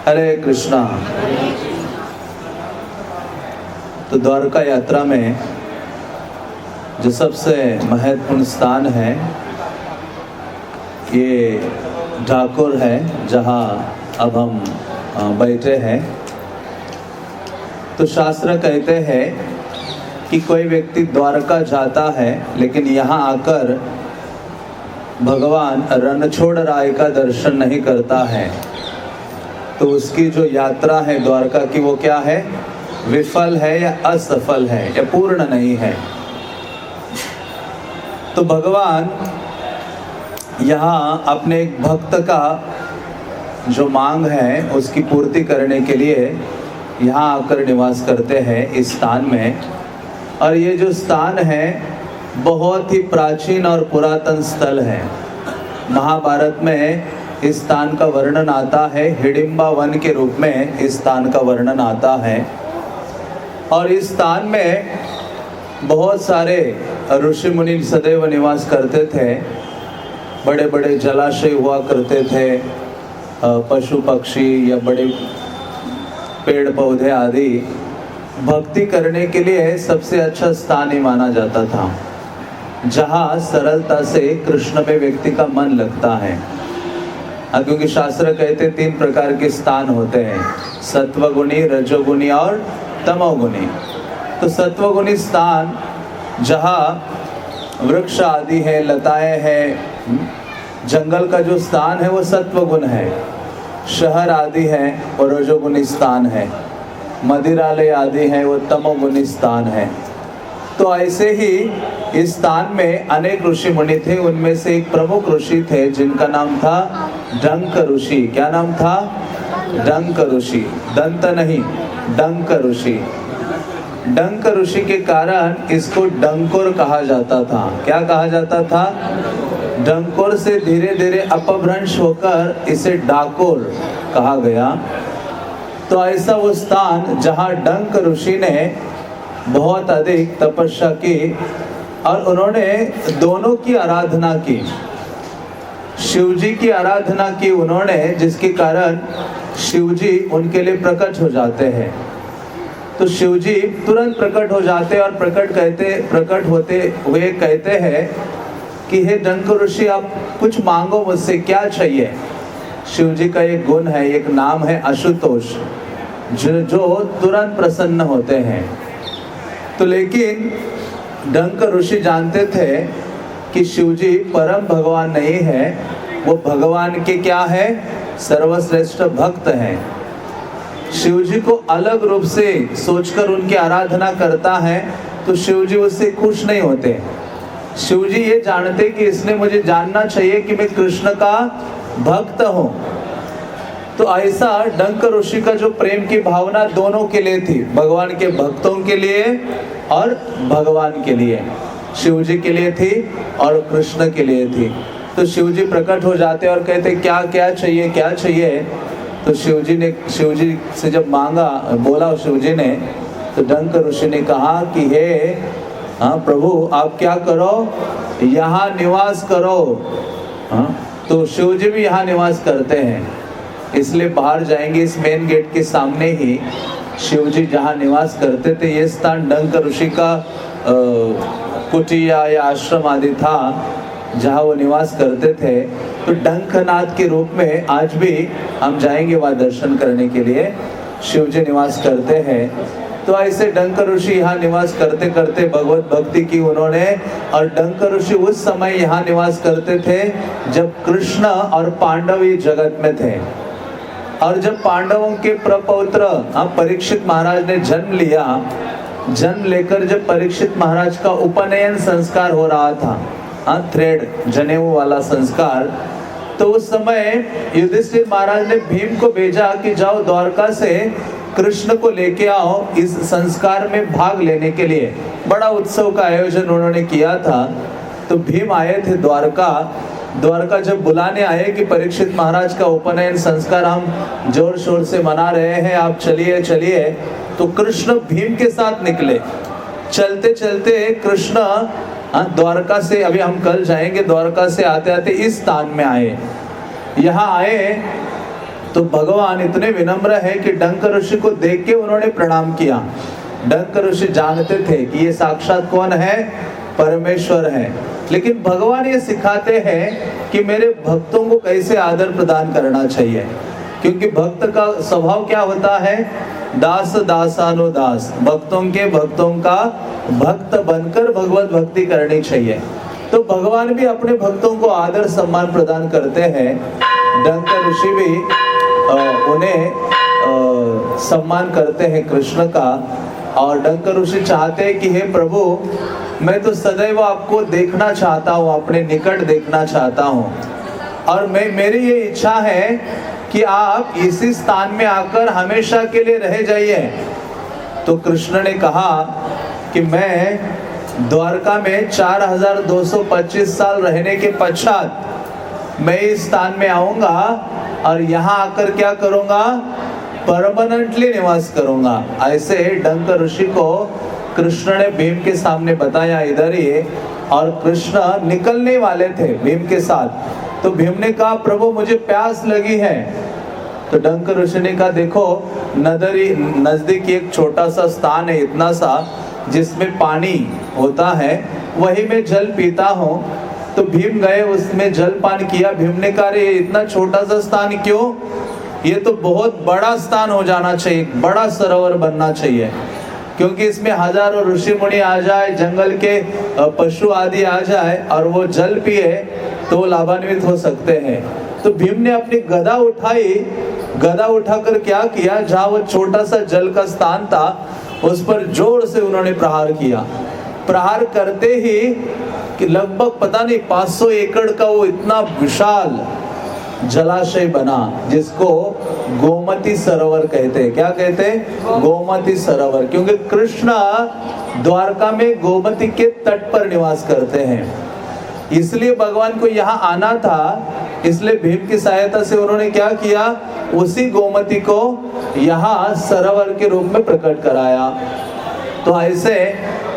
हरे कृष्णा। तो द्वारका यात्रा में जो सबसे महत्वपूर्ण स्थान है ये ठाकुर है, जहाँ अब हम बैठे हैं। तो शास्त्र कहते हैं कि कोई व्यक्ति द्वारका जाता है लेकिन यहाँ आकर भगवान रणछोड़ राय का दर्शन नहीं करता है, तो उसकी जो यात्रा है द्वारका की वो क्या है, विफल है या असफल है या पूर्ण नहीं है। तो भगवान यहाँ अपने एक भक्त का जो मांग है उसकी पूर्ति करने के लिए यहाँ आकर निवास करते हैं इस स्थान में। और ये जो स्थान है बहुत ही प्राचीन और पुरातन स्थल है। महाभारत में इस स्थान का वर्णन आता है, हिडिंबा वन के रूप में इस स्थान का वर्णन आता है। और इस स्थान में बहुत सारे ऋषि मुनि सदैव निवास करते थे। बड़े बड़े जलाशय हुआ करते थे, पशु पक्षी या बड़े पेड़ पौधे आदि भक्ति करने के लिए सबसे अच्छा स्थान ही माना जाता था, जहाँ सरलता से कृष्ण में व्यक्ति का मन लगता है। क्योंकि शास्त्र कहते 3 प्रकार के स्थान होते हैं, सत्वगुणी, रजोगुणी और तमोगुणी। तो सत्वगुणी स्थान जहाँ वृक्ष आदि है, लताएं हैं, जंगल का जो स्थान है वो सत्वगुण है। शहर आदि है वो रजोगुणी स्थान है। मदिरालय आदि है वो तमोगुणी स्थान है। तो ऐसे ही इस स्थान में अनेक ऋषि मुनि थे। उनमें से एक प्रमुख ऋषि थे जिनका नाम था डंक ऋषि। क्या नाम था? डंक ऋषि। दंत नहीं, डंक ऋषि। डंक ऋषि के कारण इसको डंकोर कहा जाता था। क्या कहा जाता था? डंकोर से धीरे धीरे अपभ्रंश होकर इसे डाकोर कहा गया। तो ऐसा वो स्थान जहाँ डंक ऋषि ने बहुत अधिक तपस्या की और उन्होंने दोनों की आराधना की। शिव जी की आराधना की उन्होंने, जिसके कारण शिव जी उनके लिए प्रकट हो जाते हैं। तो शिव जी तुरंत प्रकट हो जाते और प्रकट होते हुए कहते हैं कि हे डंक ऋषि, आप कुछ मांगो मुझसे, क्या चाहिए। शिव जी का एक गुण है, एक नाम है आशुतोष, जो तुरंत प्रसन्न होते हैं। तो लेकिन डंक ऋषि जानते थे कि शिव जी परम भगवान नहीं है, वो भगवान के क्या है, सर्वश्रेष्ठ भक्त हैं। शिव जी को अलग रूप से सोचकर उनकी आराधना करता है तो शिव जी उससे खुश नहीं होते। शिव जी ये जानते कि इसने मुझे जानना चाहिए कि मैं कृष्ण का भक्त हूँ। तो ऐसा डंक ऋषि का जो प्रेम की भावना दोनों के लिए थी, भगवान के भक्तों के लिए और भगवान के लिए, शिव जी के लिए थी और कृष्ण के लिए थी। तो शिव जी प्रकट हो जाते और कहते क्या क्या चाहिए, क्या चाहिए। तो शिव जी से जब मांगा, बोला शिव जी ने, तो डंक ऋषि ने कहा कि हे प्रभु, आप क्या करो, यहाँ निवास करो। तो शिव जी भी यहाँ निवास करते हैं, इसलिए बाहर जाएंगे इस मेन गेट के सामने ही शिव जी जहाँ निवास करते थे, ये स्थान डंक ऋषि का कुटिया या आश्रम आदि था जहाँ वो निवास करते थे। तो डंकनाथ के रूप में आज भी हम जाएंगे वहाँ दर्शन करने के लिए, शिव जी निवास करते हैं। तो ऐसे डंक ऋषि यहाँ निवास करते करते भगवत भक्ति की उन्होंने। और डंक ऋषि उस समय यहाँ निवास करते थे जब कृष्ण और पांडव ये जगत में थे। और जब पांडवों के प्रपौत्र परीक्षित महाराज ने जन्म लिया, जन्म लेकर जब परीक्षित महाराज का उपनयन संस्कार हो रहा था, थ्रेड जनेऊ वाला संस्कार, तो उस समय युधिष्ठिर महाराज ने भीम को भेजा कि जाओ द्वारका से कृष्ण को लेके आओ इस संस्कार में भाग लेने के लिए। बड़ा उत्सव का आयोजन उन्होंने किया था। तो भीम आए थे द्वारका जब बुलाने आए कि परीक्षित महाराज का उपनयन संस्कार हम जोर शोर से मना रहे हैं, आप चलिए चलिए। तो कृष्ण भीम के साथ निकले। चलते चलते कृष्ण द्वारका से, अभी हम कल जाएंगे, द्वारका से आते आते इस स्थान में आए। यहाँ आए तो भगवान इतने विनम्र है कि डंक ऋषि को देख के उन्होंने प्रणाम किया। डंक ऋषि जानते थे कि ये साक्षात कौन है, परमेश्वर है, लेकिन भगवान ये सिखाते हैं कि मेरे भक्तों को कैसे आदर प्रदान करना चाहिए। क्योंकि भक्त का स्वभाव क्या होता है, दास दासानुदास, भक्तों का भक्त बनकर भगवत भक्ति करनी चाहिए। तो भगवान भी अपने भक्तों को आदर सम्मान प्रदान करते हैं। डंक ऋषि भी उन्हें सम्मान करते हैं कृष्ण का। और डंक ऋषि चाहते हैं कि हे प्रभु, मैं तो सदैव आपको देखना चाहता हूँ, अपने निकट देखना चाहता हूँ, और मेरी ये इच्छा है कि आप इसी स्थान में आकर हमेशा के लिए रह जाइए। तो कृष्ण ने कहा कि मैं द्वारका में 4225 साल रहने के पश्चात मैं इस स्थान में आऊंगा और यहाँ आकर क्या करूंगा, परमानेंटली निवास करूंगा। ऐसे डंक ऋषि को कृष्ण ने भीम के सामने बताया इधर ही, और कृष्ण निकलने वाले थे भीम के साथ। तो भीम ने कहा प्रभु मुझे प्यास लगी है। तो डंक ऋषि ने कहा देखो नजदीक एक छोटा सा स्थान है, इतना सा, जिसमें पानी होता है, वही मैं जल पीता हूँ। तो भीम गए, उसमें जल पान किया। भीम ने कहा रे इतना छोटा सा स्थान क्यों, ये तो बहुत बड़ा स्थान हो जाना चाहिए, बड़ा सरोवर बनना चाहिए, क्योंकि इसमें हजारों ऋषि मुनि आ जाए, जंगल के पशु आदि आ जाए और वो जल पिए तो लाभान्वित हो सकते हैं। तो भीम ने अपनी गदा उठाई, गदा उठाकर क्या किया, जहाँ वो छोटा सा जल का स्थान था उस पर जोर से उन्होंने प्रहार किया। प्रहार करते ही कि लगभग पता नहीं 500 एकड़ का वो इतना विशाल जलाशय बना, जिसको गोमती सरोवर कहते हैं। क्या कहते हैं, गोमती सरोवर, क्योंकि कृष्ण द्वारका में गोमती के तट पर निवास करते हैं, इसलिए भगवान को यहाँ आना था। इसलिए भीम की सहायता से उन्होंने क्या किया, उसी गोमती को यहाँ सरोवर के रूप में प्रकट कराया। तो ऐसे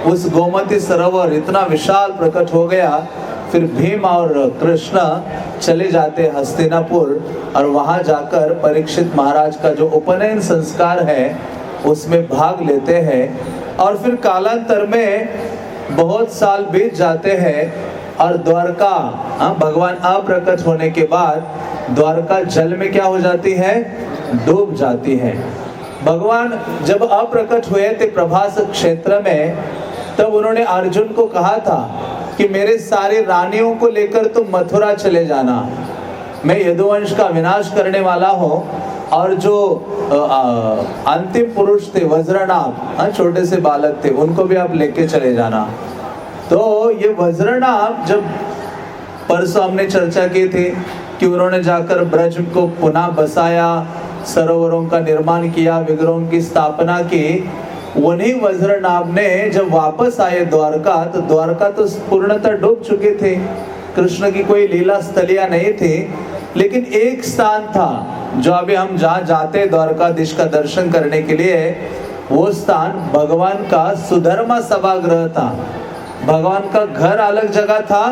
उस गोमती सरोवर इतना विशाल प्रकट हो गया। फिर भीम और कृष्ण चले जाते हस्तिनापुर और वहां जाकर परीक्षित महाराज का जो उपनयन संस्कार है उसमें भाग लेते हैं। और फिर कालांतर में बहुत साल बीत जाते हैं और द्वारका भगवान अप्रकट होने के बाद द्वारका जल में क्या हो जाती है, डूब जाती है। भगवान जब अप्रकट हुए थे प्रभास क्षेत्र में, तब उन्होंने अर्जुन को कहा था कि मेरे सारे रानियों को लेकर तुम मथुरा चले जाना, मैं यदुवंश का विनाश करने वाला हूँ। और जो अंतिम पुरुष थे वज्रनाभ, छोटे से बालक थे, उनको भी आप लेके चले जाना। तो ये वज्रनाभ, जब परसों हमने चर्चा की थी कि उन्होंने जाकर ब्रज को पुनः बसाया, सरोवरों का निर्माण किया, विग्रहों की स्थापना की, उन्हीं वज्रनाभ ने जब वापस आए द्वारका, तो द्वारका तो पूर्णतः डूब चुके थे, कृष्ण की कोई लीला स्थलियां नहीं थी। लेकिन एक स्थान था जो अभी हम जहाँ जाते द्वारकाधीश का दर्शन करने के लिए, वो स्थान भगवान का सुधर्मा सभागृह था। भगवान का घर अलग जगह था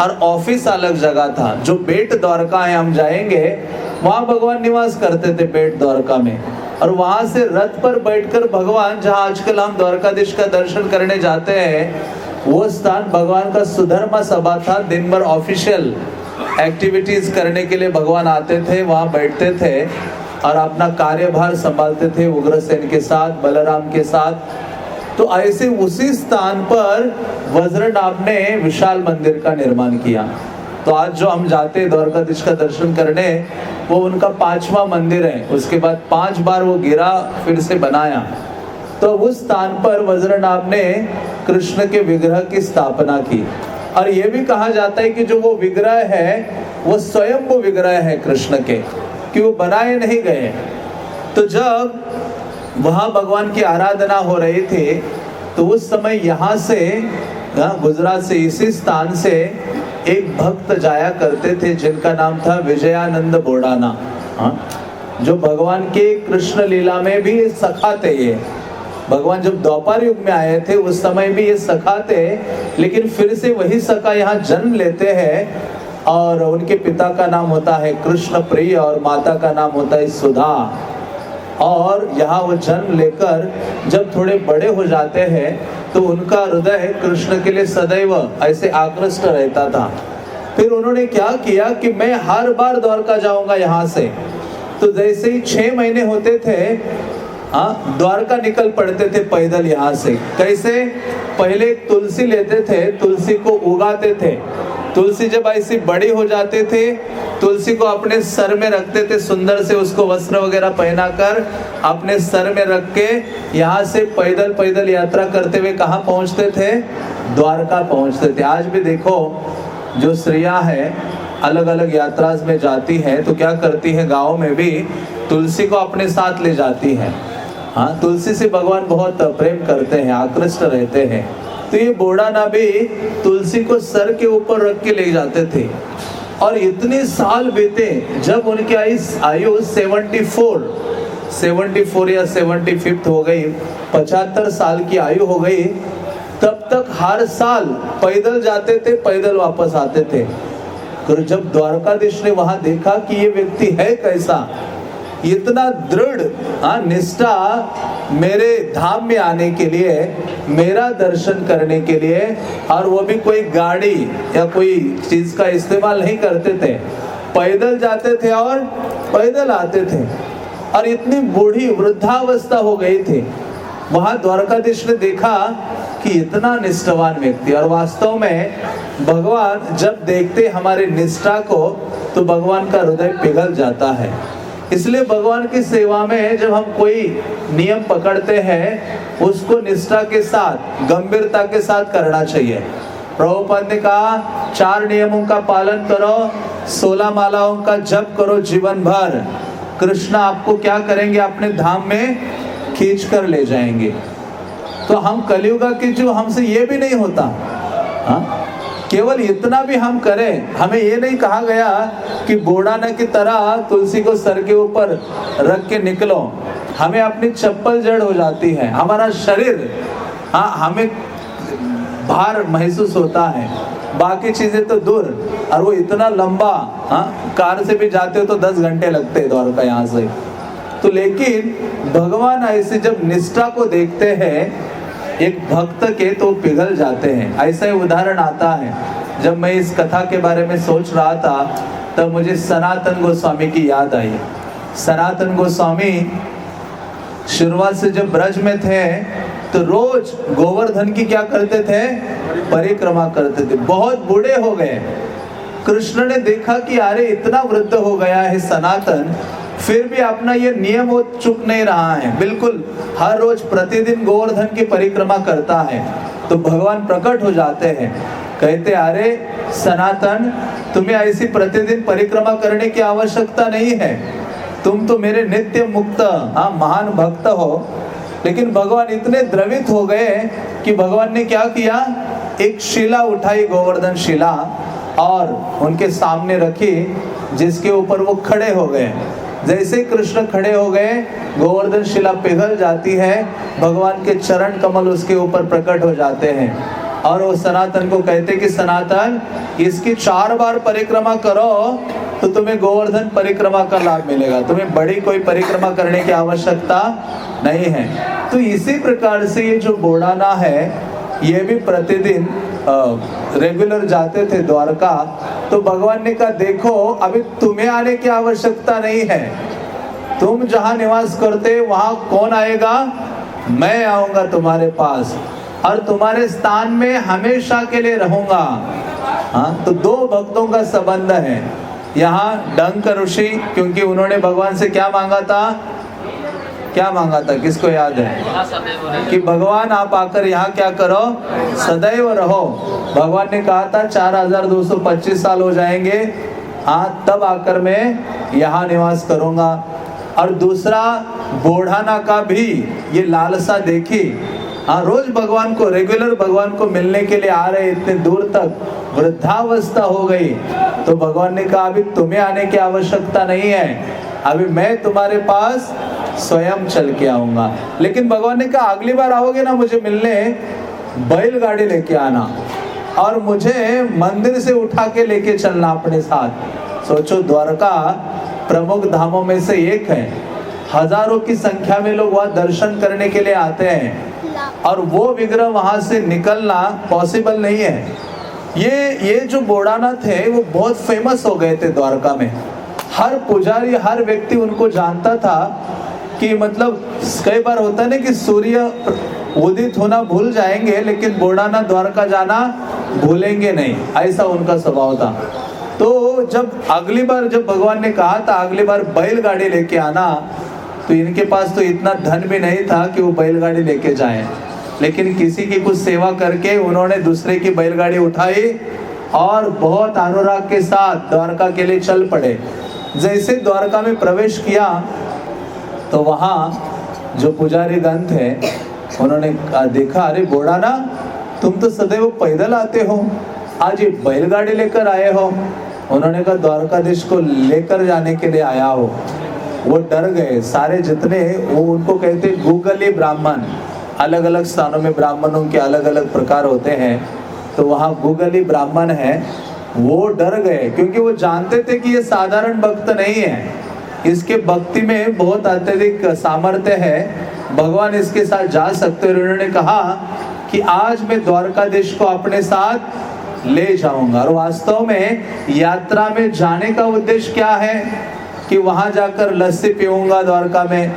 और ऑफिस अलग जगह था। जो बेट द्वारका है, हम जाएंगे, वहाँ भगवान निवास करते थे बेट द्वारका में। और वहां से रथ पर बैठकर भगवान, जहाँ आजकल हम द्वारकाधीश का दर्शन करने जाते हैं, वो स्थान भगवान का सुधर्मा सभा था। दिन भर ऑफिशियल एक्टिविटीज करने के लिए भगवान आते थे, वहाँ बैठते थे और अपना कार्यभार संभालते थे उग्रसेन के साथ, बलराम के साथ। तो ऐसे उसी स्थान पर वज्रनाभ ने विशाल मंदिर का निर्माण किया। तो आज जो हम जाते हैं द्वारकाधीश का दर्शन करने, वो उनका 5वां मंदिर है। उसके बाद 5 बार वो गिरा, फिर से बनाया। तो उस स्थान पर वज्रनाभ ने कृष्ण के विग्रह की स्थापना की। और ये भी कहा जाता है कि जो वो विग्रह है वो स्वयं वो विग्रह है कृष्ण के, कि वो बनाए नहीं गए। तो जब वहाँ भगवान की आराधना हो रही थी, तो उस समय यहाँ से गुजरात से, इसी स्थान से एक भक्त जाया करते थे जिनका नाम था विजयानंद बोडाना, जो भगवान के कृष्ण लीला में भी सखा थे। ये भगवान जब द्वापर युग में आए थे उस समय भी ये सखा थे, लेकिन फिर से वही सखा यहाँ जन्म लेते हैं और उनके पिता का नाम होता है कृष्ण प्रिय और माता का नाम होता है सुधा। और यहाँ वो जन्म लेकर जब थोड़े बड़े हो जाते हैं तो उनका हृदय कृष्ण के लिए सदैव ऐसे आकृष्ट रहता था। फिर उन्होंने क्या किया कि मैं हर बार द्वारका जाऊंगा यहाँ से। तो जैसे ही 6 महीने होते थे द्वारका निकल पड़ते थे पैदल यहाँ से। कैसे? पहले तुलसी लेते थे, तुलसी को उगाते थे। तुलसी जब ऐसी बड़ी हो जाते थे, तुलसी को अपने सर में रखते थे, सुंदर से उसको वस्त्र वगैरह पहनाकर अपने सर में रख के यहाँ से पैदल पैदल यात्रा करते हुए कहाँ पहुँचते थे? द्वारका पहुँचते थे। आज भी देखो जो स्त्रियाँ हैं अलग अलग यात्रा में जाती है तो क्या करती है, गाँव में भी तुलसी को अपने साथ ले जाती है। हाँ, तुलसी से भगवान बहुत प्रेम करते हैं, आकृष्ट रहते हैं। तो ये बूढ़ा भी तुलसी को सर के ऊपर रख के ले जाते थे। और इतने साल बीते, जब उनकी आयु 74 या 75 हो गई, 75 साल की आयु हो गई, तब तक हर साल पैदल जाते थे, पैदल वापस आते थे। तो जब द्वारकाधीश ने वहां देखा कि ये व्यक्ति है कैसा, इतना दृढ़ निष्ठा मेरे धाम में आने के लिए, मेरा दर्शन करने के लिए, और वो भी कोई गाड़ी या कोई चीज का इस्तेमाल नहीं करते थे, पैदल जाते थे और पैदल आते थे। और इतनी बूढ़ी वृद्धावस्था हो गई थी। वहां द्वारकाधीश ने देखा कि इतना निष्ठावान व्यक्ति, और वास्तव में भगवान जब देखते हमारे निष्ठा को तो भगवान का हृदय पिघल जाता है। इसलिए भगवान की सेवा में जब हम कोई नियम पकड़ते हैं उसको निष्ठा के साथ, गंभीरता के साथ करना चाहिए। प्रभुपाद ने कहा 4 नियमों का पालन करो, 16 मालाओं का जप करो जीवन भर, कृष्ण आपको क्या करेंगे, अपने धाम में खींच कर ले जाएंगे। तो हम कलियुगा की जो हमसे ये भी नहीं होता। केवल इतना भी हम करें, हमें ये नहीं कहा गया कि बूढ़ाना की तरह तुलसी को सर के ऊपर रख के निकलो। हमें अपनी चप्पल जड़ हो जाती है, हमारा शरीर हमें भार महसूस होता है, बाकी चीजें तो दूर। और वो इतना लंबा, कार से भी जाते हो तो 10 घंटे लगते हैं द्वारका यहाँ से। तो लेकिन भगवान ऐसे जब निष्ठा को देखते हैं एक भक्त के तो पिघल जाते हैं। ऐसा ही उदाहरण आता है। जब मैं इस कथा के बारे में सोच रहा था तब मुझे सनातन गोस्वामी की याद आई। सनातन गोस्वामी शुरुआत से जब ब्रज में थे तो रोज गोवर्धन की क्या करते थे? परिक्रमा करते थे। बहुत बूढ़े हो गए। कृष्ण ने देखा कि अरे इतना वृद्ध हो गया है सनातन, फिर भी अपना ये नियम वो चुक नहीं रहा है, बिल्कुल हर रोज प्रतिदिन गोवर्धन की परिक्रमा करता है। तो भगवान प्रकट हो जाते हैं, कहते अरे सनातन, तुम्हें ऐसी प्रतिदिन परिक्रमा करने की आवश्यकता नहीं है, तुम तो मेरे नित्य मुक्त महान भक्त हो। लेकिन भगवान इतने द्रवित हो गए कि भगवान ने क्या किया, एक शिला उठाई, गोवर्धन शिला, और उनके सामने रखी, जिसके ऊपर वो खड़े हो गए। जैसे कृष्ण खड़े हो गए, गोवर्धन शिला पिघल जाती है, भगवान के चरण कमल उसके ऊपर प्रकट हो जाते हैं। और वो सनातन को कहते कि सनातन, इसकी 4 बार परिक्रमा करो तो तुम्हें गोवर्धन परिक्रमा का लाभ मिलेगा, तुम्हें बड़ी कोई परिक्रमा करने की आवश्यकता नहीं है। तो इसी प्रकार से ये जो बूढ़ाना है ये भी प्रतिदिन रेगुलर जाते थे द्वारका। तो भगवान ने कहा देखो अभी तुम्हें आने की आवश्यकता नहीं है, तुम जहाँ निवास करते वहाँ कौन आएगा, मैं आऊंगा तुम्हारे पास और तुम्हारे स्थान में हमेशा के लिए रहूंगा। हाँ, तो 2 भक्तों का संबंध है यहाँ। डंक ऋषि, क्योंकि उन्होंने भगवान से क्या मांगा था, क्या मांगा था, किसको याद है, कि भगवान आप आकर यहाँ क्या करो, सदैव रहो। भगवान ने कहा था 4225 साल हो जाएंगे, हाँ तब आकर मैं यहाँ निवास करूंगा। और दूसरा बूढ़ाना का भी ये लालसा देखी, हाँ रोज भगवान को, रेगुलर भगवान को मिलने के लिए आ रहे, इतने दूर तक, वृद्धावस्था हो गई। तो भगवान ने कहा अभी तुम्हें आने की आवश्यकता नहीं है, अभी मैं तुम्हारे पास स्वयं चल के आऊंगा। लेकिन भगवान ने कहा अगली बार आओगे ना मुझे मिलने, बैलगाड़ी लेके आना। और मुझे मंदिर से उठा के लेके चलना अपने साथ। सोचो, द्वारका प्रमुख धामों में से एक है, हजारों की संख्या में लोग वहाँ दर्शन करने के लिए आते हैं और वो विग्रह वहां से निकलना पॉसिबल नहीं है। ये जो बोड़ानाथ है वो बहुत फेमस हो गए थे द्वारका में। हर पुजारी, हर व्यक्ति उनको जानता था कि मतलब कई बार होता है ना कि सूर्य उदित होना भूल जाएंगे लेकिन बोड़ानाथ द्वारका जाना भूलेंगे नहीं, ऐसा उनका स्वभाव था। तो जब अगली बार जब भगवान ने कहा था अगली बार बैलगाड़ी लेके आना, तो इनके पास तो इतना धन भी नहीं था कि वो बैलगाड़ी लेके जाएं, लेकिन किसी की कुछ सेवा करके उन्होंने दूसरे की बैलगाड़ी उठाई और बहुत अनुराग के साथ द्वारका के लिए चल पड़े। जैसे द्वारका में प्रवेश किया तो वहाँ जो पुजारी गण थे उन्होंने देखा, अरे बोड़ाना, तुम तो सदैव पैदल आते हो, आज ये बैलगाड़ी लेकर आए हो। उन्होंने कहा द्वारकाधीश को लेकर जाने के लिए आया हो। वो डर गए सारे जितने, वो उनको कहते गूगली ब्राह्मण, अलग अलग स्थानों में ब्राह्मणों के अलग अलग प्रकार होते हैं, तो वहाँ गूगली ब्राह्मण है, वो डर गए क्योंकि वो जानते थे कि ये साधारण भक्त नहीं है, इसके भक्ति में बहुत अत्यधिक सामर्थ्य है, भगवान इसके साथ जा सकते हैं। उन्होंने कहा कि आज मैं द्वारकाधीश को अपने साथ ले जाऊंगा। और वास्तव में यात्रा में जाने का उद्देश्य क्या है कि वहां जाकर लस्सी पीऊंगा द्वारका में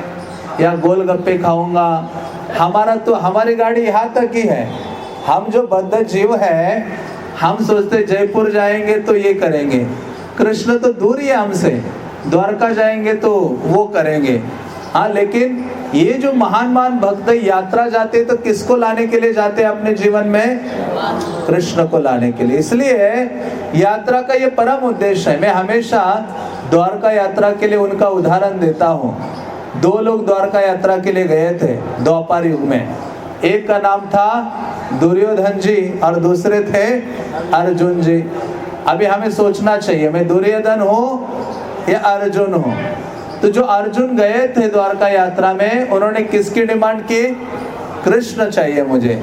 या गोलगप्पे खाऊंगा। हमारी गाड़ी यहाँ तक ही है। हम जो बद्ध जीव है, हम सोचते जयपुर जाएंगे तो ये करेंगे, कृष्ण तो दूर ही है हमसे, द्वारका जाएंगे तो वो करेंगे। हाँ, लेकिन ये जो महान महान भक्त यात्रा जाते तो किसको लाने के लिए जाते हैं अपने जीवन में? कृष्ण को लाने के लिए। इसलिए यात्रा का ये परम उद्देश्य है। मैं हमेशा द्वारका यात्रा के लिए उनका उदाहरण देता हूँ। दो लोग द्वारका यात्रा के लिए गए थे द्वापर युग में। एक का नाम था दुर्योधन जी और दूसरे थे अर्जुन जी। अभी हमें सोचना चाहिए, मैं दुर्योधन हूँ या अर्जुन हूँ? तो जो अर्जुन गए थे द्वारका यात्रा में, उन्होंने किसकी डिमांड की? कृष्ण चाहिए मुझे।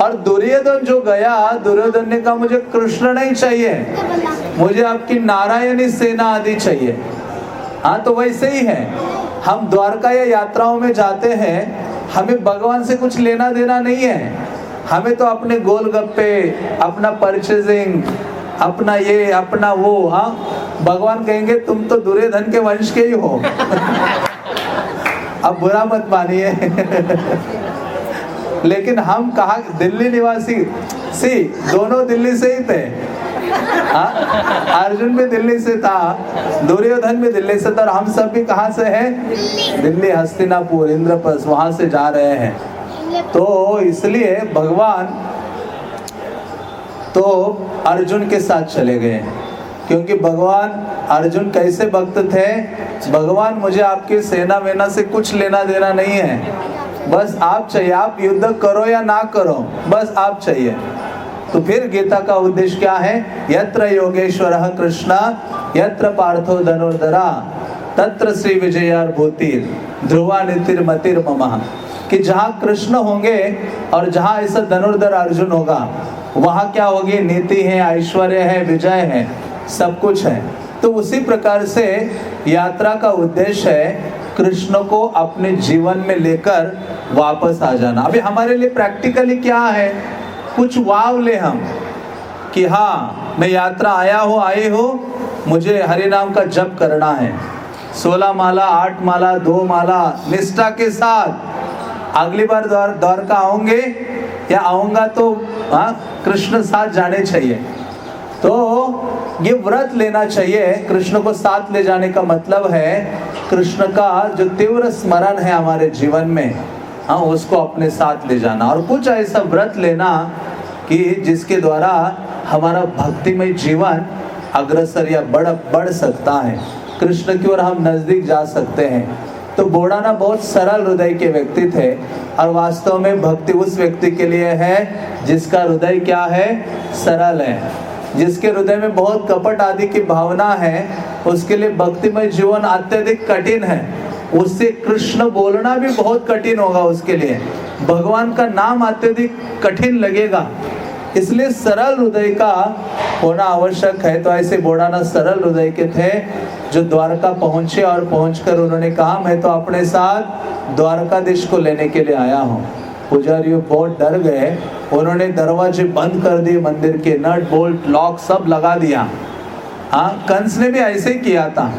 और दुर्योधन जो गया, दुर्योधन ने कहा मुझे कृष्ण नहीं चाहिए, मुझे आपकी नारायणी सेना आदि चाहिए। हाँ, तो वैसे ही है, हम द्वारका या यात्राओं में जाते हैं, हमें भगवान से कुछ लेना देना नहीं है। हमें तो अपने गोलगप्पे, अपना परचेजिंग, अपना ये अपना वो। हाँ, भगवान कहेंगे तुम तो दुर्योधन के वंश के ही हो। अब बुरा मत मानिए। लेकिन हम कहा दिल्ली निवासी दोनों दिल्ली से ही थे। अर्जुन भी दिल्ली से था, दुर्योधन भी दिल्ली से था, और हम सब भी कहाँ से हैं? दिल्ली, हस्तिनापुर, इंद्रप्रस्थ, वहां से जा रहे हैं। तो इसलिए भगवान तो अर्जुन के साथ चले गए, क्योंकि भगवान अर्जुन कैसे भक्त थे? भगवान मुझे आपकी सेना वेना से कुछ लेना देना नहीं है, बस आप चाहिए, आप युद्ध करो या ना करो, बस आप चाहिए। तो फिर गीता का उद्देश्य क्या है? यत्र योगेश्वरः कृष्ण यत्र पार्थो धनुर्धरा तत्र श्री विजयार्भूतिर् ध्रुवा नीतिर्मतिर्मम। कि जहाँ कृष्ण होंगे और जहाँ ऐसा धनुर्धर अर्जुन होगा, वहाँ क्या होगी? नीति है, ऐश्वर्य है, विजय है, सब कुछ है। तो उसी प्रकार से यात्रा का उद्देश्य है कृष्ण को अपने जीवन में लेकर वापस आ जाना। अभी हमारे लिए प्रैक्टिकली क्या है? कुछ वाव ले हम कि हाँ, मैं यात्रा आया हो, आई हो, मुझे हरि नाम का जप करना है, 16 माला, 8 माला, 2 माला निष्ठा के साथ। अगली बार द्वारका आऊंगे या आऊंगा तो कृष्ण साथ जाने चाहिए। तो ये व्रत लेना चाहिए। कृष्ण को साथ ले जाने का मतलब है कृष्ण का जो तीव्र स्मरण है हमारे जीवन में, हाँ, उसको अपने साथ ले जाना। और कुछ ऐसा व्रत लेना कि जिसके द्वारा हमारा भक्तिमय जीवन अग्रसर या बढ़ सकता है, कृष्ण की ओर हम नजदीक जा सकते हैं। तो बोड़ाना बहुत सरल हृदय के व्यक्ति थे, और वास्तव में भक्ति उस व्यक्ति के लिए है जिसका हृदय क्या है? सरल है। जिसके हृदय में बहुत कपट आदि की भावना है, उसके लिए भक्तिमय जीवन अत्यधिक कठिन है। उससे कृष्ण बोलना भी बहुत कठिन होगा उसके लिए, भगवान का नाम अत्यधिक कठिन लगेगा। इसलिए सरल हृदय का होना आवश्यक है। तो ऐसे बोड़ाना सरल हृदय के थे जो द्वारका पहुंचे और पहुंचकर उन्होंने कहा मैं तो अपने साथ द्वारकाधीश को लेने के लिए आया हूँ। पुजारी बहुत डर गए, उन्होंने दरवाजे बंद कर दिए, मंदिर के नट बोल्ट लॉक सब लगा दिया। हाँ, कंस ने भी ऐसे ही किया था।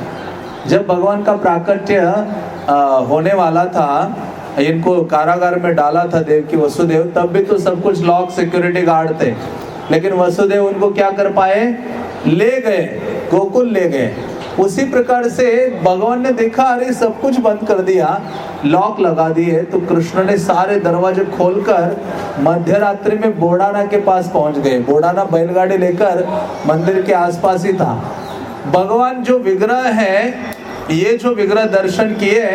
जब भगवान का प्राकट्य होने वाला था, इनको कारागार में डाला था देवकी वसुदेव, तब भी तो सब कुछ लॉक सिक्योरिटी गार्ड थे, लेकिन वसुदेव उनको क्या कर पाए, ले गए, गोकुल ले गए। उसी प्रकार से भगवान ने देखा अरे सब कुछ बंद कर दिया, लॉक लगा दिए, तो कृष्ण ने सारे दरवाजे खोलकर मध्य रात्रि में बोड़ाना के पास पहुंच गए। बोड़ाना बैलगाड़ी लेकर मंदिर के आसपास ही था। भगवान जो विग्रह है, ये जो विग्रह दर्शन किए,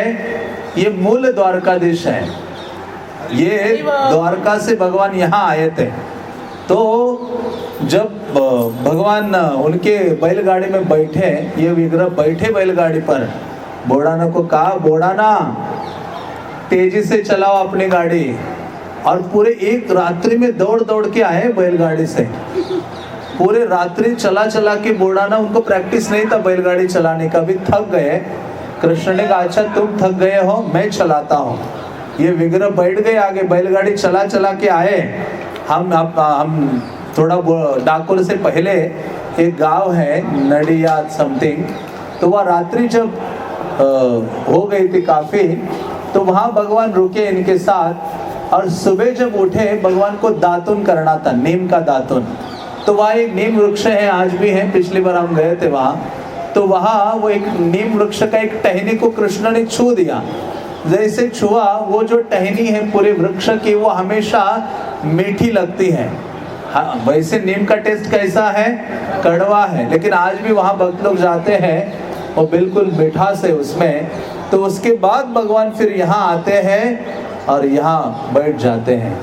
ये मूल द्वारकाधीश है। ये द्वारका से भगवान यहाँ आए थे। तो जब भगवान उनके बैलगाड़ी में बैठे, ये विग्रह बैठे बैलगाड़ी पर, बोड़ाना को कहा बोड़ाना तेजी से चलाओ अपनी गाड़ी। और पूरे एक रात्रि में दौड़ दौड़ के आए बैलगाड़ी से, पूरे रात्रि चला चला के। बोड़ाना उनको प्रैक्टिस नहीं था बैलगाड़ी चलाने का, भी थक गए। कृष्ण ने कहा अच्छा तुम थक गए हो, मैं चलाता हूँ। ये विग्रह बैठ गए आगे, बैलगाड़ी चला चला के आए। हम थोड़ा डाकोर से पहले एक गांव है नडिया समथिंग, तो वह रात्रि जब हो गई थी काफी, तो वहां भगवान रुके इनके साथ। और सुबह जब उठे, भगवान को दातुन करना था, नीम का दातुन। तो वहाँ एक नीम वृक्ष है, आज भी है, पिछली बार हम गए थे वहाँ। तो वहाँ वो एक नीम वृक्ष का एक टहनी को कृष्ण ने छू दिया। जैसे छुआ, वो जो टहनी है पूरे वृक्ष की, वो हमेशा मीठी लगती है। हाँ, वैसे नीम का टेस्ट कैसा है, कड़वा है, लेकिन आज भी वहाँ भक्त लोग जाते हैं, वो बिल्कुल मिठास है उसमें। तो उसके बाद भगवान फिर यहाँ आते हैं और यहाँ बैठ जाते हैं।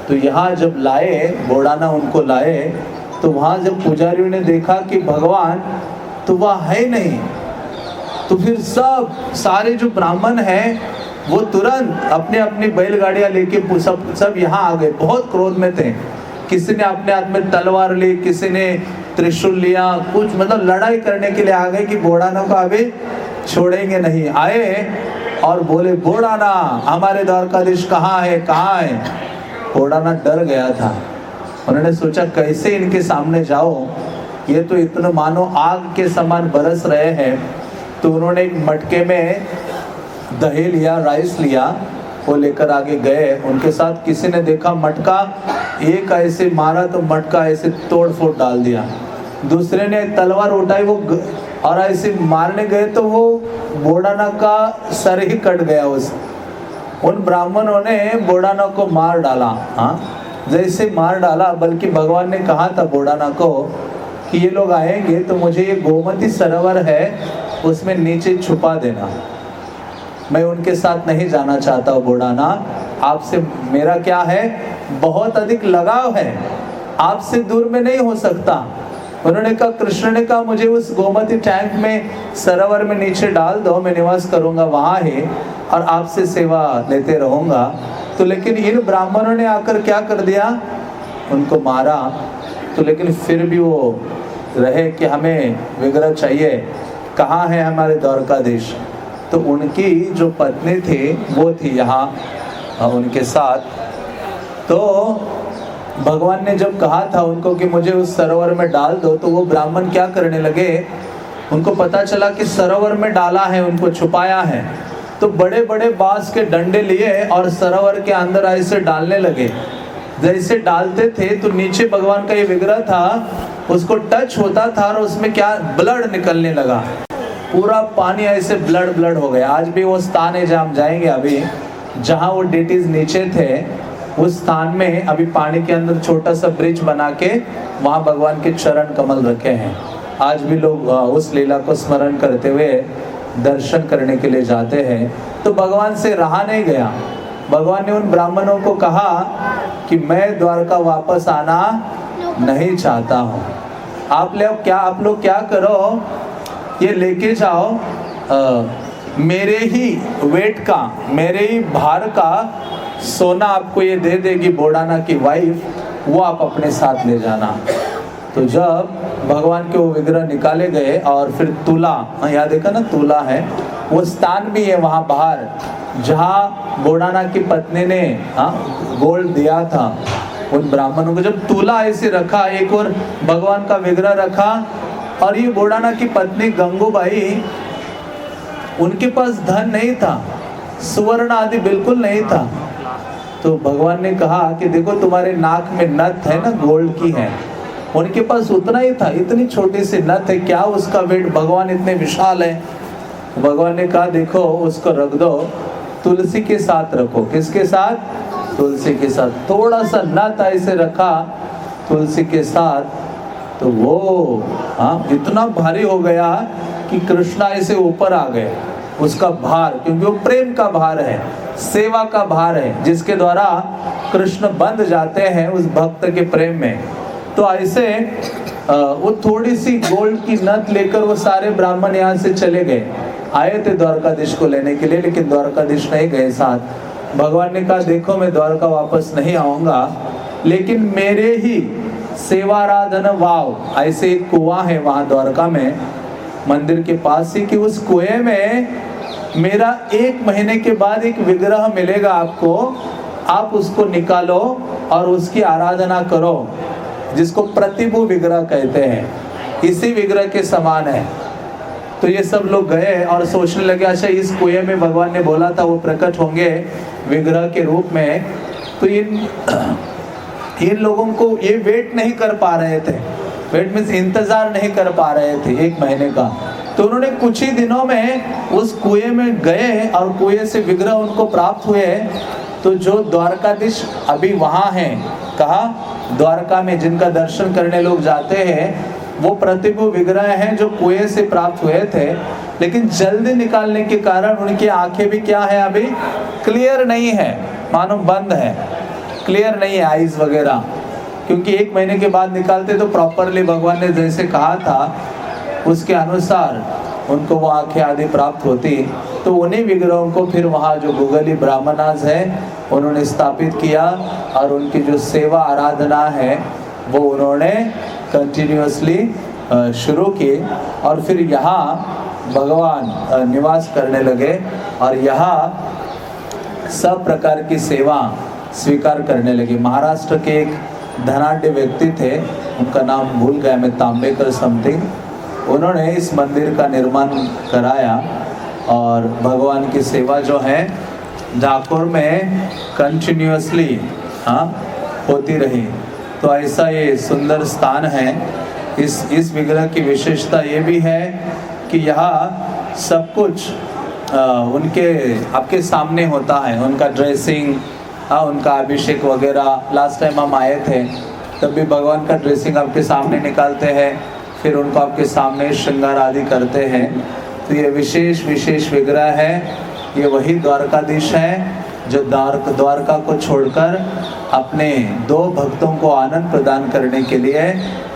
तो यहाँ जब लाए, बोड़ाना उनको लाए, तो वहाँ जब पुजारियों ने देखा कि भगवान तो वह है नहीं, तो फिर सारे जो ब्राह्मण हैं वो तुरंत अपने अपनी बैलगाड़ियाँ लेके सब यहाँ आ गए। बहुत क्रोध में थे। किसी ने अपने हाथ में तलवार ली, किसी ने त्रिशूल लिया, कुछ मतलब लड़ाई करने के लिए आ गए कि बोड़ाना को अभी छोड़ेंगे नहीं। आए और बोले बोड़ाना हमारे द्वारकाधीश कहाँ है, कहाँ है। बोड़ाना डर गया था। उन्होंने सोचा कैसे इनके सामने जाओ, ये तो इतना मानो आग के समान बरस रहे हैं। तो उन्होंने एक मटके में दही लिया, राइस लिया, वो लेकर आगे गए। उनके साथ किसी ने देखा मटका, एक ऐसे मारा तो मटका ऐसे तोड़ फोड़ डाल दिया। दूसरे ने तलवार उठाई, वो और ऐसे मारने गए तो वो बोड़ाना का सर ही कट गया। उन ब्राह्मणों ने बोड़ाना को मार डाला। हाँ, जैसे मार डाला, बल्कि भगवान ने कहा था बोड़ाना को कि ये लोग आएंगे तो मुझे ये गोमती सरोवर है उसमें नीचे छुपा देना, मैं उनके साथ नहीं जाना चाहता हूँ। बोड़ाना आपसे मेरा क्या है, बहुत अधिक लगाव है, आपसे दूर में नहीं हो सकता। उन्होंने कहा, कृष्ण ने कहा मुझे उस गोमती टैंक में, सरोवर में नीचे डाल दो, मैं निवास करूंगा वहां ही और आपसे सेवा लेते रहूंगा। तो लेकिन इन ब्राह्मणों ने आकर क्या कर दिया, उनको मारा। तो लेकिन फिर भी वो रहे कि हमें विग्रह चाहिए, कहाँ है हमारे द्वारकाधीश। तो उनकी जो पत्नी थी वो थी यहाँ उनके साथ। तो भगवान ने जब कहा था उनको कि मुझे उस सरोवर में डाल दो, तो वो ब्राह्मण क्या करने लगे, उनको पता चला कि सरोवर में डाला है, उनको छुपाया है। तो बड़े बड़े बांस के डंडे लिए और सरोवर के अंदर ऐसे डालने लगे। जैसे डालते थे तो नीचे भगवान का ये विग्रह था, उसको टच होता था और उसमें क्या ब्लड निकलने लगा, पूरा पानी ऐसे ब्लड हो गया। आज भी वो स्थान है जहाँ हम जाएंगे अभी, जहाँ वो डेटीज नीचे थे, उस स्थान में अभी पानी के अंदर छोटा सा ब्रिज बना के वहाँ भगवान के चरण कमल रखे हैं। आज भी लोग उस लीला को स्मरण करते हुए दर्शन करने के लिए जाते हैं। तो भगवान से रहा नहीं गया। भगवान ने उन ब्राह्मणों को कहा कि मैं द्वारका वापस आना नहीं चाहता हूँ, आप लोग क्या करो, ये लेके जाओ मेरे ही वेट का, मेरे ही भार का सोना आपको ये दे देगी बोड़ाना की वाइफ, वो आप अपने साथ ले जाना। तो जब भगवान के वो विग्रह निकाले गए और फिर तुला, यहाँ देखा ना तुला है, वो स्थान भी है वहाँ बाहर जहाँ बोडाना की पत्नी ने गोल्ड दिया था उन ब्राह्मणों को। जब तुला ऐसे रखा, एक और भगवान का विग्रह रखा, और ये बोडाना की पत्नी गंगूबाई, उनके पास धन नहीं था, सुवर्ण आदि बिल्कुल नहीं था। तो भगवान ने कहा कि देखो तुम्हारे नाक में नथ है ना, गोल्ड की है। उनके पास उतना ही था, इतनी छोटी सी नथ है, क्या उसका वेट, भगवान इतने विशाल है। भगवान ने कहा देखो उसको रख दो, तुलसी के साथ रखो। किसके साथ? तुलसी के साथ। थोड़ा सा नथ ऐसे रखा तुलसी के साथ, तो वो इतना भारी हो गया कि कृष्णा ऐसे ऊपर आ गए। उसका भार, क्योंकि वो प्रेम का भार है, सेवा का भार है, जिसके द्वारा कृष्ण बंध जाते हैं उस भक्त के प्रेम में। तो ऐसे वो थोड़ी सी गोल्ड की नथ लेकर वो सारे ब्राह्मण यहाँ से चले गए। आए थे द्वारकाधीश को लेने के लिए, लेकिन द्वारकाधीश नहीं गए साथ। भगवान ने कहा देखो मैं द्वारका वापस नहीं आऊंगा, लेकिन मेरे ही सेवाराधन वाव, ऐसे एक कुआं है वहां द्वारका में मंदिर के पास ही, कि उस कुएं में मेरा 1 महीने के बाद एक विग्रह मिलेगा आपको, आप उसको निकालो और उसकी आराधना करो, जिसको प्रतिभु विग्रह कहते हैं, इसी विग्रह के समान है। तो ये सब लोग गए और सोचने लगे अच्छा इस कुएं में भगवान ने बोला था वो प्रकट होंगे विग्रह के रूप में। तो इन लोगों को ये वेट नहीं कर पा रहे थे, वेट मीन्स इंतजार नहीं कर पा रहे थे 1 महीने का। तो उन्होंने कुछ ही दिनों में उस कुएं में गए और कुएं से विग्रह उनको प्राप्त हुए। तो जो द्वारकाधीश अभी वहाँ हैं, कहा द्वारका में, जिनका दर्शन करने लोग जाते हैं, वो प्रतिभु विग्रह हैं जो कुएं से प्राप्त हुए थे। लेकिन जल्दी निकालने के कारण उनकी आंखें भी क्या है, अभी क्लियर नहीं है, मानो बंद है, क्लियर नहीं है आईज वगैरह, क्योंकि 1 महीने के बाद निकालते तो प्रॉपरली भगवान ने जैसे कहा था उसके अनुसार उनको वो आंखें आदि प्राप्त होती। तो उन्हीं विग्रहों को फिर वहाँ जो गुगली ब्राह्मणास है उन्होंने स्थापित किया, और उनकी जो सेवा आराधना है वो उन्होंने कंटिन्यूअसली शुरू की। और फिर यहाँ भगवान निवास करने लगे और यहाँ सब प्रकार की सेवा स्वीकार करने लगे। महाराष्ट्र के एक धनाढ्य व्यक्ति थे, उनका नाम भूल गया मैं, तांबेकर समथिंग, उन्होंने इस मंदिर का निर्माण कराया और भगवान की सेवा जो है डाकोर में कंटिन्यूअसली होती रही। तो ऐसा ये सुंदर स्थान है। इस विग्रह की विशेषता ये भी है कि यहाँ सब कुछ उनके आपके सामने होता है, उनका ड्रेसिंग, उनका अभिषेक वगैरह। लास्ट टाइम हम आए थे तब भी भगवान का ड्रेसिंग आपके सामने निकालते हैं, फिर उनको आपके सामने श्रृंगार आदि करते हैं। तो ये विशेष विग्रह है, ये वही द्वारकाधीश है जो द्वारका को छोड़कर अपने 2 भक्तों को आनंद प्रदान करने के लिए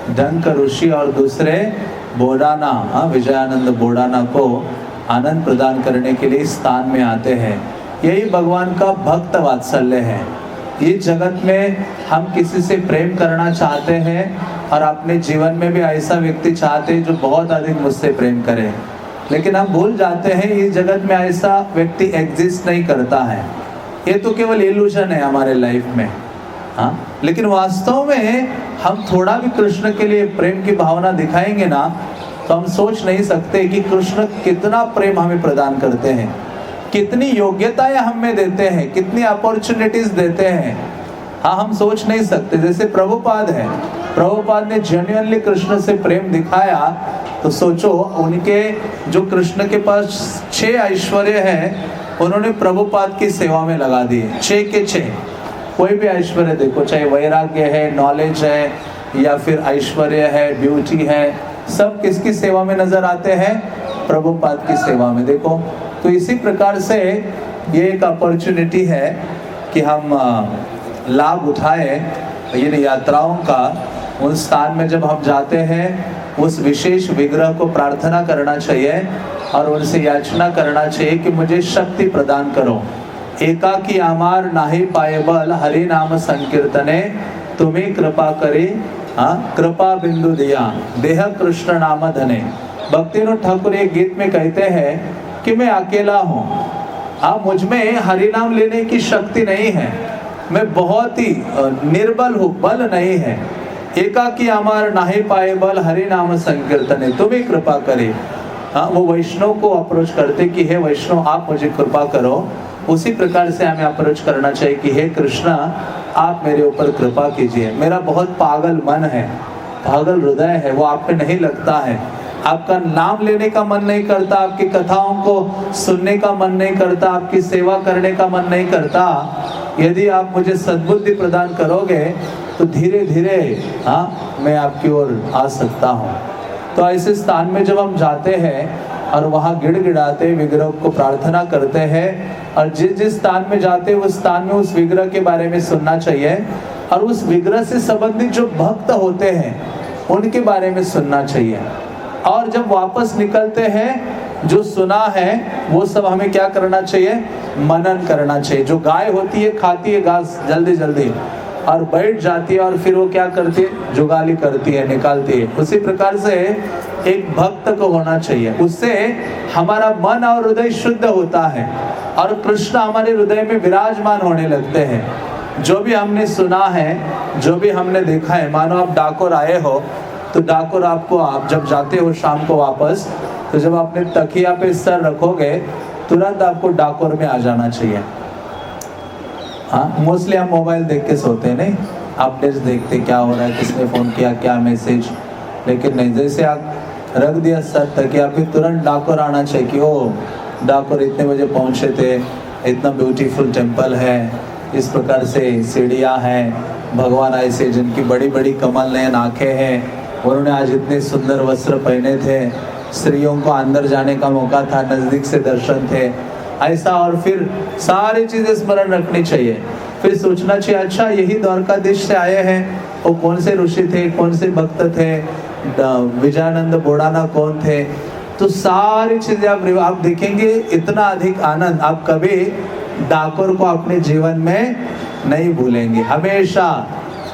डंक ऋषि और दूसरे बोडाना, विजयानंद बोडाना को आनंद प्रदान करने के लिए स्थान में आते हैं। यही भगवान का भक्त वात्सल्य है। ये जगत में हम किसी से प्रेम करना चाहते हैं और अपने जीवन में भी ऐसा व्यक्ति चाहते हैं जो बहुत अधिक मुझसे प्रेम करे, लेकिन हम भूल जाते हैं ये जगत में ऐसा व्यक्ति एग्जिस्ट नहीं करता है। ये तो केवल इल्यूजन है हमारे लाइफ में। लेकिन वास्तव में हम थोड़ा भी कृष्ण के लिए प्रेम की भावना दिखाएंगे ना, तो हम सोच नहीं सकते कि कृष्ण कितना प्रेम हमें प्रदान करते हैं, कितनी योग्यताएं हमें देते हैं, कितनी अपॉर्चुनिटीज देते हैं। हम सोच नहीं सकते। जैसे प्रभुपाद है, प्रभुपाद ने जेन्युइनली कृष्ण से प्रेम दिखाया, तो सोचो उनके जो कृष्ण के पास 6 ऐश्वर्य हैं, उन्होंने प्रभुपाद की सेवा में लगा दिए, 6 के 6। कोई भी ऐश्वर्य देखो, चाहे वैराग्य है, नॉलेज है, या फिर ऐश्वर्य है, ब्यूटी है, सब किसकी सेवा में नजर आते हैं? प्रभुपाद की सेवा में। देखो, तो इसी प्रकार से ये एक अपॉर्चुनिटी है कि हम लाभ उठाए इन यात्राओं का। उन स्थान में जब हम जाते हैं, उस विशेष विग्रह को प्रार्थना करना चाहिए और उनसे याचना करना चाहिए कि मुझे शक्ति प्रदान करो एकाकी आमार नाही पाए बल, हरि नाम संकीर्तने तुम्हें कृपा करे, कृपा बिंदु दिया देह कृष्ण नाम धने। भक्तिविनोद ठाकुर एक गीत में कहते हैं कि मैं अकेला हूँ, मुझ में हरि नाम लेने की शक्ति नहीं है, मैं बहुत ही निर्बल हूँ, बल नहीं है। एकाकी अमर नाही पाए बल, हरि नाम संकीर्तने तुम्हें कृपा करे। वो वैष्णव को अप्रोच करते कि हे वैष्णव आप मुझे कृपा करो, उसी प्रकार से हमें अप्रोच करना चाहिए कि हे कृष्णा आप मेरे ऊपर कृपा कीजिए, मेरा बहुत पागल मन है, पागल हृदय है, वो आप पे नहीं लगता है, आपका नाम लेने का मन नहीं करता, आपकी कथाओं को सुनने का मन नहीं करता, आपकी सेवा करने का मन नहीं करता। यदि आप मुझे सद्बुद्धि प्रदान करोगे तो धीरे धीरे मैं आपकी ओर आ सकता हूँ। तो ऐसे स्थान में जब हम जाते हैं और वहाँ गिड़गिड़ाते विग्रह को प्रार्थना करते हैं, और जिस जिस स्थान में जाते हैं उस स्थान में उस विग्रह के बारे में सुनना चाहिए, और उस विग्रह से संबंधित जो भक्त होते हैं उनके बारे में सुनना चाहिए। और जब वापस निकलते हैं जो सुना है वो सब हमें क्या करना चाहिए, मनन करना चाहिए। जो गाय होती है खाती है घास जल्दी जल्दी और बैठ जाती है और फिर वो क्या करती है, जुगाली करती है, निकालती है। उसी प्रकार से एक भक्त को होना चाहिए, उससे हमारा मन और हृदय शुद्ध होता है और कृष्ण हमारे हृदय में विराजमान होने लगते हैं। जो भी हमने सुना है, जो भी हमने देखा है, मानो आप डाकोर आए हो तो डाकोर आपको, आप जब जाते हो शाम को वापस, तो जब अपने तकिया पे सर रखोगे तुरंत आपको डाकोर में आ जाना चाहिए। मोस्टली हम मोबाइल देख के सोते हैं, नहीं अपडेट्स देखते क्या हो रहा है, किसने फ़ोन किया, क्या मैसेज, लेकिन नहीं, जैसे आप रख दिया सर तकिया पे तुरंत डाकोर आना चाहिए कि ओ डाकोर इतने बजे पहुँचे थे, इतना ब्यूटीफुल टेम्पल है, इस प्रकार से सीढ़ियाँ हैं, भगवान ऐसे जिनकी बड़ी बड़ी कमल नयन आँखें हैं, उन्होंने आज इतने सुंदर वस्त्र पहने थे, स्त्रियों को अंदर जाने का मौका था, नज़दीक से दर्शन थे, ऐसा। और फिर सारी चीज़ें स्मरण रखनी चाहिए, फिर सोचना चाहिए अच्छा यही द्वारकाधीश से आए हैं, वो कौन से ऋषि थे, कौन से भक्त थे, विजयानंद बोड़ाना कौन थे। तो सारी चीज़ें आप देखेंगे, इतना अधिक आनंद आप कभी डाकोर को अपने जीवन में नहीं भूलेंगे। हमेशा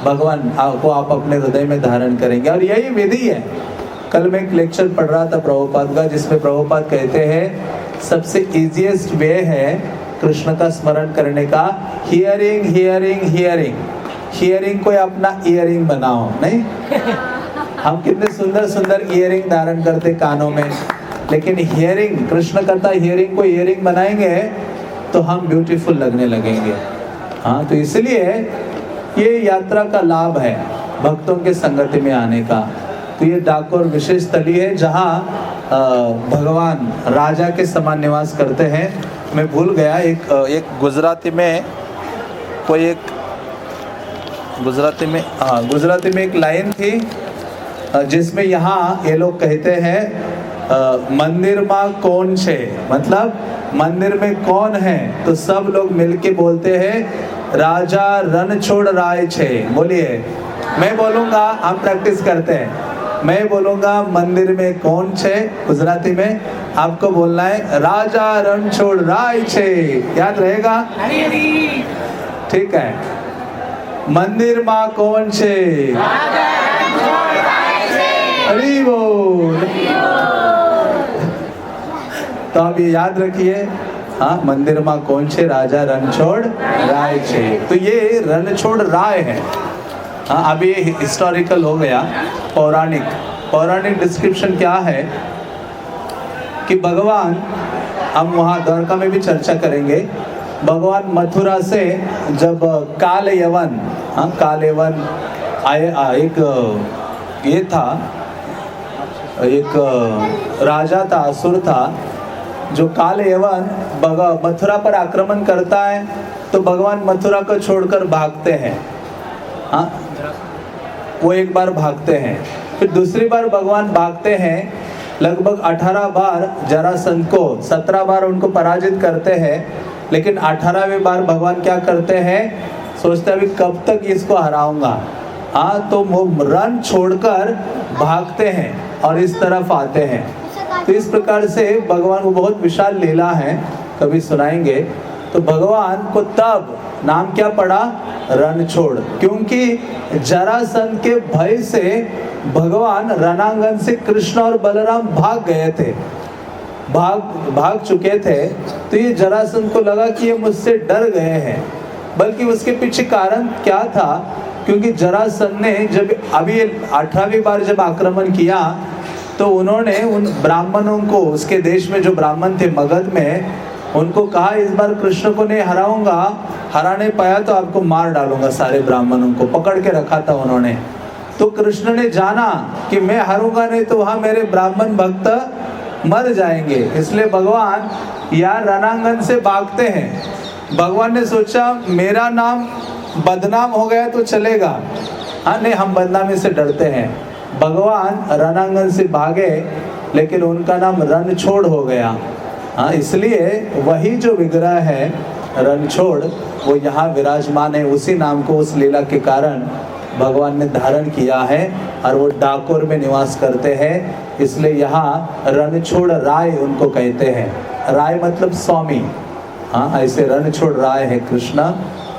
भगवान को आप अपने हृदय में धारण करेंगे, और यही विधि है। कल मैं एक लेक्चर पढ़ रहा था प्रभुपाद का, जिसमें प्रभुपाद कहते हैं सबसे इजीएस्ट वे है कृष्ण का स्मरण करने का, हियरिंग हियरिंग हियरिंग। हियरिंग को अपना इयरिंग बनाओ, नहीं हम कितने सुंदर सुंदर इयरिंग धारण करते कानों में, लेकिन हियरिंग, कृष्ण करता हियरिंग को इयरिंग बनाएंगे तो हम ब्यूटीफुल लगने लगेंगे। तो इसलिए ये यात्रा का लाभ है भक्तों के संगति में आने का। तो ये डाकोर विशेष स्थली है जहाँ भगवान राजा के समान निवास करते हैं। मैं भूल गया, एक गुजराती में कोई एक गुजराती में एक लाइन थी जिसमें यहाँ ये लोग कहते हैं मंदिर माँ कौन छे, मतलब मंदिर में कौन है, तो सब लोग मिलके बोलते हैं राजा रणछोड़ राय छे। बोलिए, मैं बोलूँगा, हम प्रैक्टिस करते हैं, मैं बोलूँगा मंदिर में कौन छे गुजराती में, आपको बोलना है राजा रणछोड़ राय छे। याद रहेगा? ठीक है। मंदिर माँ कौन छे? हरि बोल। तो आप ये याद रखिए, मंदिर माँ कौन छे? राजा रणछोड़ राय छे। तो ये रणछोड़ राय है। अब ये हिस्टोरिकल हो गया, पौराणिक डिस्क्रिप्शन क्या है कि भगवान, हम वहाँ द्वारका में भी चर्चा करेंगे, भगवान मथुरा से जब काल यवन आए, एक राजा था, असुर था, जो काल यवन मथुरा पर आक्रमण करता है तो भगवान मथुरा को छोड़कर भागते हैं। वो एक बार भागते हैं, फिर दूसरी बार भगवान भागते हैं, लगभग 18 बार जरासंध को, 17 बार उनको पराजित करते हैं, लेकिन 18वें बार भगवान क्या करते हैं, सोचते हैं अभी कब तक इसको हराऊंगा। तो वो रन छोड़कर भागते हैं और इस तरफ आते हैं। तो इस प्रकार से भगवान को बहुत विशाल लीला है, कभी सुनाएंगे। तो तो भगवान को तब नाम क्या पड़ा, रणछोड़, क्योंकि जरासंध के भय से भगवान रणांगन से कृष्ण और बलराम भाग गए थे, भाग चुके थे। तो ये जरासंध को लगा कि ये मुझसे डर गए हैं, बल्कि उसके पीछे कारण क्या था, क्योंकि जरासंध ने जब अभी 18वीं बार जब आक्रमण किया तो उन्होंने उन ब्राह्मणों को, उसके देश में जो ब्राह्मण थे मगध में, उनको कहा इस बार कृष्ण को नहीं हराऊंगा, हरा नहीं पाया तो आपको मार डालूंगा। सारे ब्राह्मणों को पकड़ के रखा था उन्होंने। तो कृष्ण ने जाना कि मैं हारूंगा नहीं तो वहां मेरे ब्राह्मण भक्त मर जाएंगे, इसलिए भगवान यार रणांगन से भागते हैं। भगवान ने सोचा मेरा नाम बदनाम हो गया तो चलेगा, हाँ नहीं हम बदनामी से डरते हैं। भगवान रणांगन से भागे लेकिन उनका नाम रणछोड़ हो गया। हाँ, इसलिए वही जो विग्रह है रणछोड़ वो यहाँ विराजमान है। उसी नाम को उस लीला के कारण भगवान ने धारण किया है और वो डाकोर में निवास करते हैं, इसलिए यहाँ रणछोड़ राय उनको कहते हैं। राय मतलब स्वामी। हाँ, ऐसे रणछोड़ राय है कृष्ण,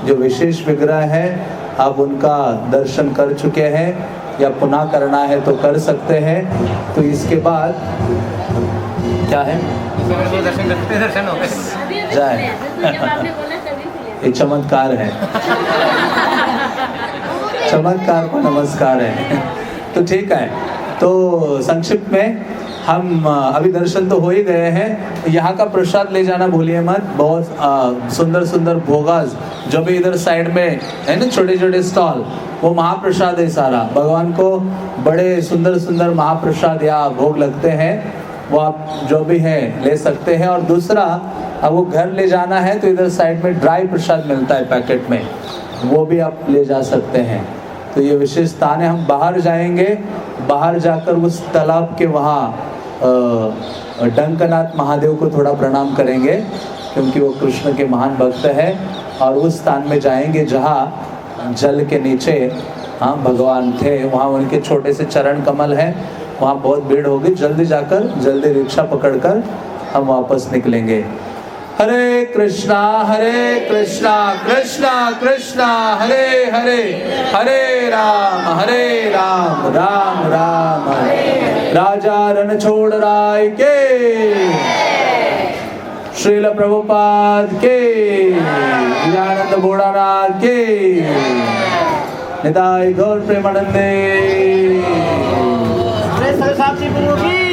जो विशेष विग्रह है। आप उनका दर्शन कर चुके हैं या पुनः करना है तो कर सकते हैं। तो इसके बाद क्या है, दर्शन हो गए जाए ये चमत्कार है, चमत्कार को नमस्कार है। तो ठीक है, तो संक्षिप्त में हम अभी दर्शन तो हो ही गए हैं। यहाँ का प्रसाद ले जाना भूलिए मत, बहुत सुंदर सुंदर भोगास जो भी इधर साइड में है ना, छोटे छोटे स्टॉल, वो महाप्रसाद है सारा। भगवान को बड़े सुंदर सुंदर महाप्रसाद या भोग लगते हैं, वो आप जो भी है ले सकते हैं। और दूसरा, अब वो घर ले जाना है तो इधर साइड में ड्राई प्रसाद मिलता है पैकेट में, वो भी आप ले जा सकते हैं। तो ये विशेष स्थान है। हम बाहर जाएंगे, बाहर जाकर उस तालाब के वहाँ डंकनाथ महादेव को थोड़ा प्रणाम करेंगे, क्योंकि वो कृष्ण के महान भक्त है। और उस स्थान में जाएंगे जहाँ जल के नीचे हाँ भगवान थे, वहाँ उनके छोटे से चरण कमल है, वहाँ बहुत भीड़ होगी। जल्दी जाकर जल्दी रिक्शा पकड़कर हम वापस निकलेंगे। हरे कृष्णा कृष्णा कृष्णा हरे हरे, हरे राम राम राम हरे। राजा रणछोड़ राय के, श्रील प्रभुपाद के, ज्ञानंद भोलानाथ के, निताई गौर प्रेमानंदे। सरस्वती गुरु की